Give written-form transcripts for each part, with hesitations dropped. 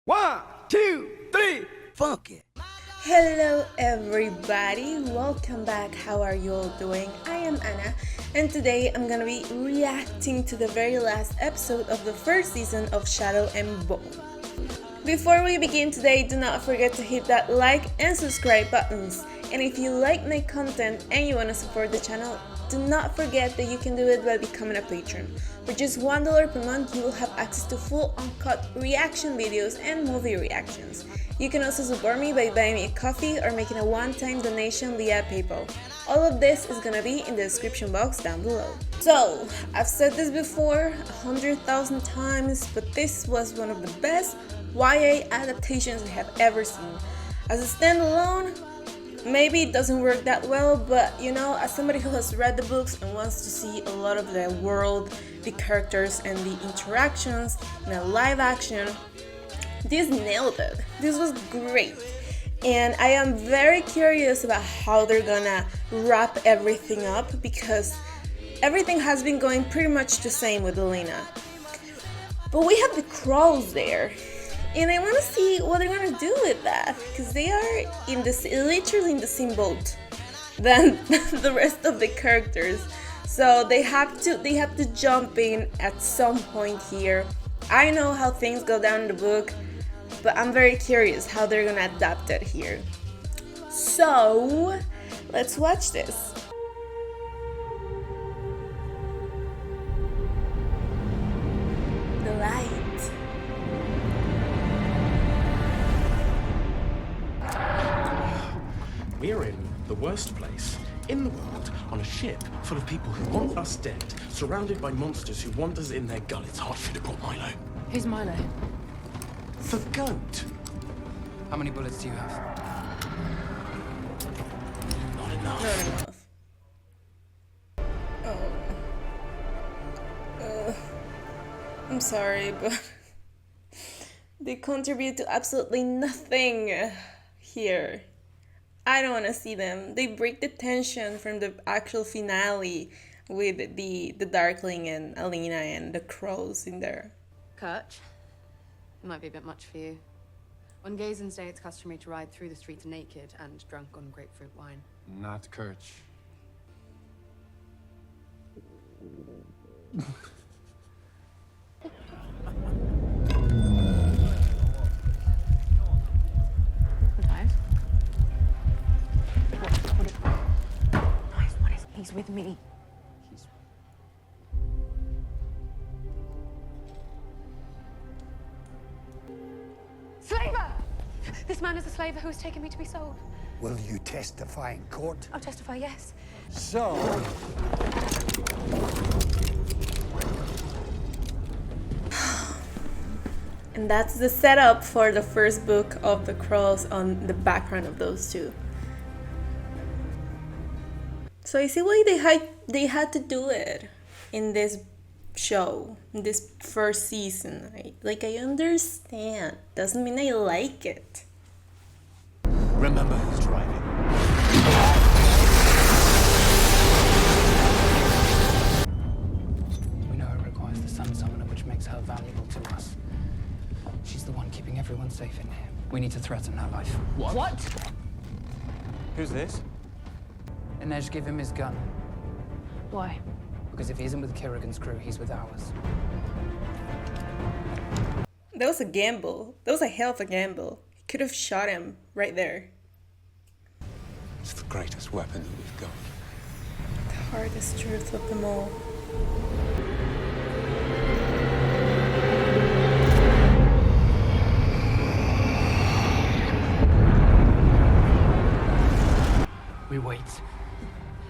1, 2, 3, funk it. Hello everybody, welcome back. How are you all doing? I am Anna and today I'm gonna be reacting to the very last episode of the first season of Shadow and Bone. Before we begin today, do not forget to hit that like and subscribe buttons. And if you like my content and you want to support the channel, do not forget that you can do it by becoming a patron. For just $1 per month, you will have access to full uncut reaction videos and movie reactions. You can also support me by buying me a coffee or making a one-time donation via PayPal. All of this is gonna be in the description box down below. So, I've said this before 100,000 times, but this was one of the best YA adaptations I have ever seen. As a standalone, maybe it doesn't work that well, but you know, as somebody who has read the books and wants to see a lot of the world, the characters, and the interactions in a live action, this nailed it. This was great. And I am very curious about how they're gonna wrap everything up because everything has been going pretty much the same with Elena. But we have the crows there. And I want to see what they're gonna do with that, because they are literally in the same boat than the rest of the characters. So they have to jump in at some point here. I know how things go down in the book, but I'm very curious how they're gonna adapt it here. So let's watch this. The light. We're in the worst place in the world, on a ship full of people who want us dead, surrounded by monsters who want us in their gut. It's hard for you to brought Milo. Who's Milo? The goat. How many bullets do you have? Not enough. Not enough. I'm sorry, but they contribute to absolutely nothing here. I don't want to see them. They break the tension from the actual finale with the Darkling and Alina and the crows in there. Kirch, it might be a bit much for you. On Gazen's Day, it's customary to ride through the streets naked and drunk on grapefruit wine. Not Kirch. I'm tired. What is he's with me. Slaver! This man is a slaver who has taken me to be sold. Will you testify in court? I'll testify, yes. So, And that's the setup for the first book of the crows on the background of those two. So I see why they had to do it in this show, in this first season. I understand. Doesn't mean I like it. Remember who's driving. We know it requires the Sun Summoner, which makes her valuable to us. She's the one keeping everyone safe in here. We need to threaten her life. What? Who's this? Inej, give him his gun. Why? Because if he isn't with Kerrigan's crew, he's with ours. That was a gamble. That was a hell of a gamble. He could have shot him right there. It's the greatest weapon that we've got. The hardest truth of them all. We wait.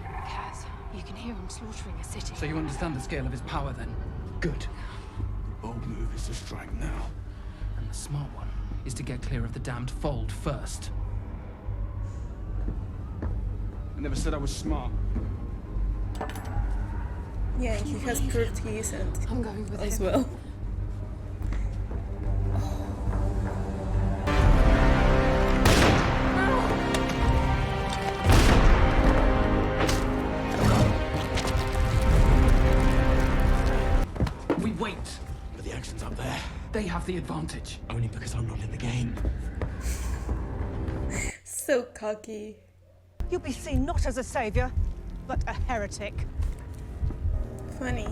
Kaz, you can hear him slaughtering a city. So you understand the scale of his power, then? Good. The bold move is to strike now. And the smart one is to get clear of the damned fold first. I never said I was smart. Yeah, he has proved he isn't I'm going with as him. well. We wait. But the action's up there. they have the advantage? Only because I'm not in the game. So cocky. You'll be seen not as a savior, but a heretic. Funny.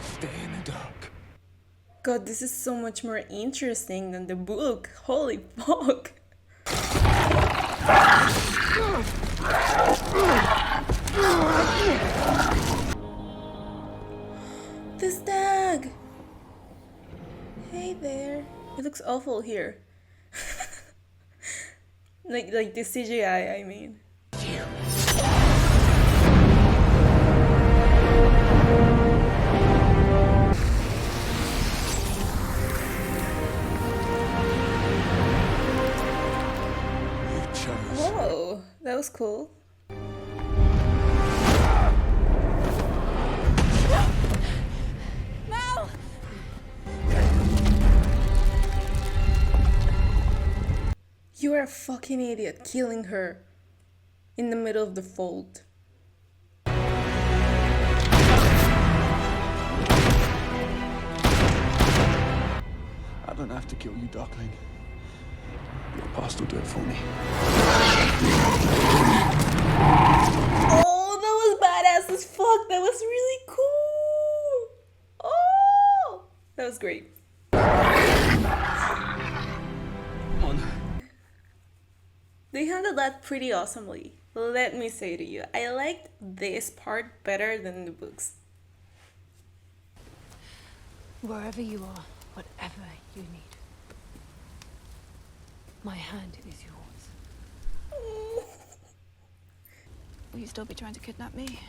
Stay in the dark. God, this is so much more interesting than the book. Holy fuck. This dog. Hey there. It looks awful here. like the CGI, I mean. Whoa, that was cool. Mel! You are a fucking idiot killing her in the middle of the fold. I don't have to kill you, Darkling. Your past will do it for me. Oh, that was badass as fuck. That was really cool. Oh, that was great. They handled that pretty awesomely. Let me say to you, I liked this part better than the books. Wherever you are, whatever you need, my hand is yours. Will you still be trying to kidnap me?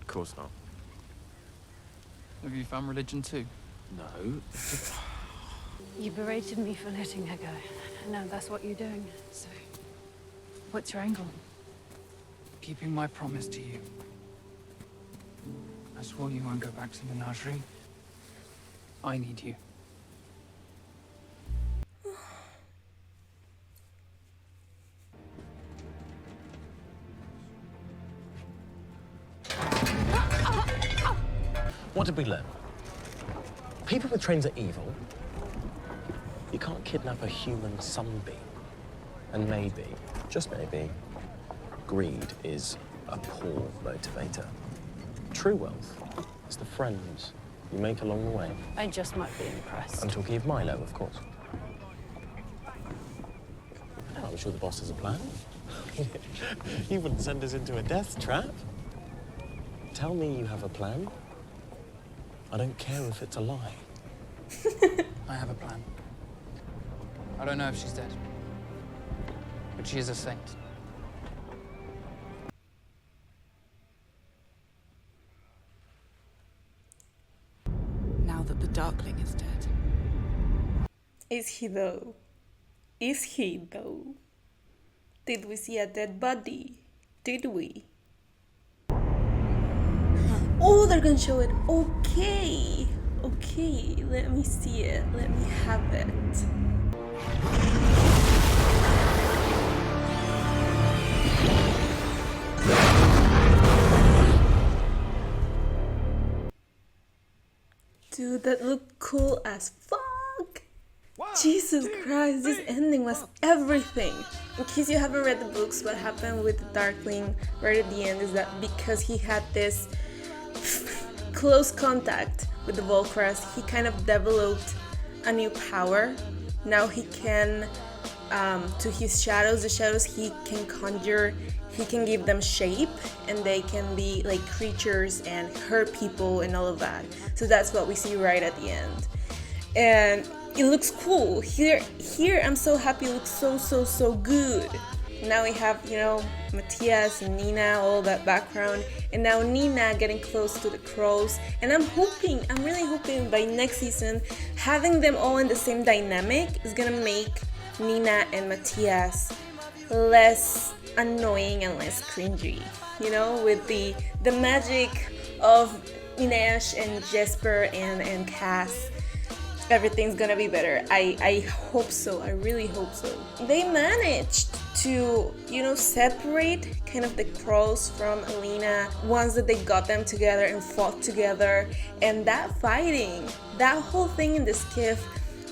Of course not. Have you found religion too? No. You berated me for letting her go, and now that's what you're doing. So, what's your angle? Keeping my promise to you. I swore you won't go back to the Menagerie. I need you. What did we learn? People with trains are evil. You can't kidnap a human sunbeam. And maybe, just maybe, greed is a poor motivator. True wealth is the friends you make along the way. I just might be impressed. I'm talking of Milo, of course. I'm sure the boss has a plan. He wouldn't send us into a death trap. Tell me you have a plan. I don't care if it's a lie. I have a plan. I don't know if she's dead, but she is a saint. Now that the Darkling is dead. Is he though? Is he though? Did we see a dead body? Did we? Oh, they're gonna show it. Okay. Okay, let me see it. Let me have it. Dude, that looked cool as fuck. Jesus Christ, this ending was everything. In case you haven't read the books, what happened with the Darkling right at the end is that because he had this close contact with the Volcrest, he kind of developed a new power. Now he can, to his shadows, the shadows he can conjure, he can give them shape, and they can be like creatures and hurt people and all of that. So that's what we see right at the end. And it looks cool. Here I'm so happy, it looks so good. Now we have, you know, Matthias and Nina, all that background, and now Nina getting close to the crows. And I'm really hoping by next season, having them all in the same dynamic is gonna make Nina and Matthias less annoying and less cringy. you know, with the magic of Inej and Jesper and Cass. Everything's gonna be better. I hope so. I really hope so. They managed to, you know, separate kind of the crows from Alina once that they got them together and fought together. And that fighting, that whole thing in the skiff,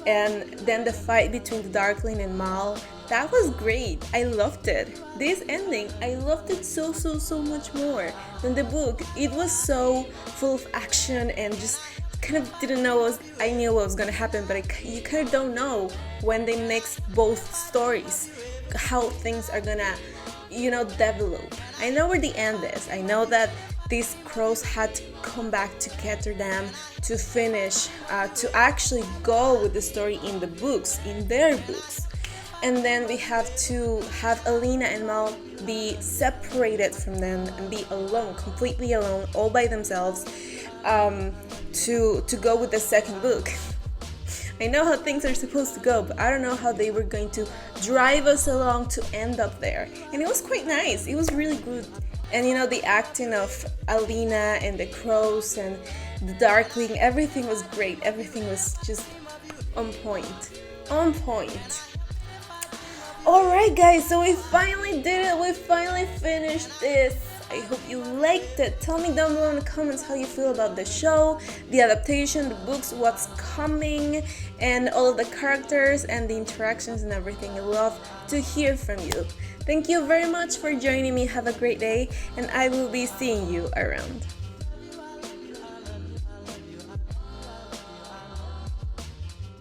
and then the fight between the Darkling and Mal, that was great. I loved it. This ending, I loved it so much more than the book. It was so full of action and just kind of didn't know I knew what was gonna happen, but you kind of don't know when they mix both stories how things are gonna, you know, develop. I know where the end is. I know that these crows had to come back to Ketterdam to finish, to actually go with the story in the books, in their books. And then we have to have Alina and Mal be separated from them and be alone, completely alone, all by themselves, to go with the second book. I know how things are supposed to go, but I don't know how they were going to drive us along to end up there. And it was quite nice. It was really good. And you know, the acting of Alina and the crows and the Darkling, everything was great. Everything was just on point. On point. Alright guys, so we finally did it. We finally finished this. I hope you liked it. Tell me down below in the comments how you feel about the show, the adaptation, the books, what's coming, and all of the characters and the interactions and everything. I love to hear from you. Thank you very much for joining me. Have a great day, and I will be seeing you around.